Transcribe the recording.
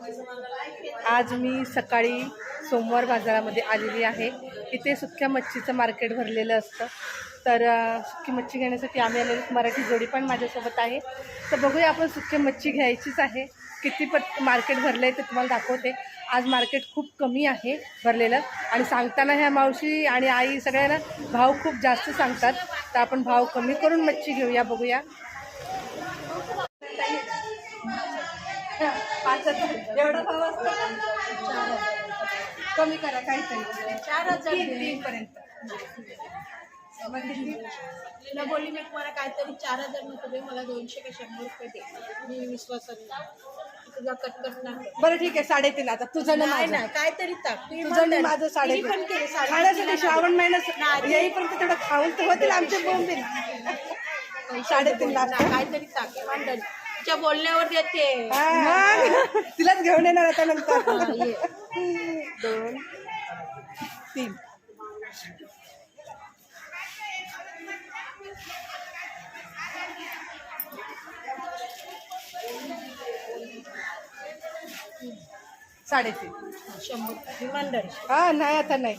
आज मी सकाळी सोमवार बाजारामध्ये आलेली आहे. इथे सुक्या मच्छीचं मार्केट भरलेलं असतं. तर सुकी मच्छी घेण्यासाठी आम्ही आलेलो. मराठी जोडी पण माझ्यासोबत आहे. तर बघूया, आपण सुकी मच्छी घ्यायचीच आहे. किती मार्केट भरलं आहे ते तुम्हाला दाखवते. आज मार्केट खूप कमी आहे भरलेलं, आणि सांगताना ह्या मावशी आणि आई सगळ्यांना भाव खूप जास्त सांगतात. तर आपण भाव कमी करून मच्छी घेऊया. बघूया. 5,000 एवढा भाव असतो. कमी करा काहीतरी. 4,000 पर्यंत. तिला बोलली मी तुम्हाला काहीतरी 4,000 नको दे, मला 200 का 100 रुपये दे. मी विश्वासाने तुझा कटकट नाही. बरं ठीक आहे, 3.5 आता तुझं ना नाही माझं. नाही, काहीतरी टाक. तुझं ना माझं 3.5 पण केले खाण्यासाठी. श्रावण महिन्यात येईपर्यंत तेवढं खाऊन तर होतील आमचे बोंबील. 3.5 लाख काहीतरी टाक. इमानदारी तिच्या बोलण्यावर देते. तिलाच घेऊन येणार आता नंतर. 2, 3. साडेतीन. 100 इमानदारी. हा नाही, आता नाही.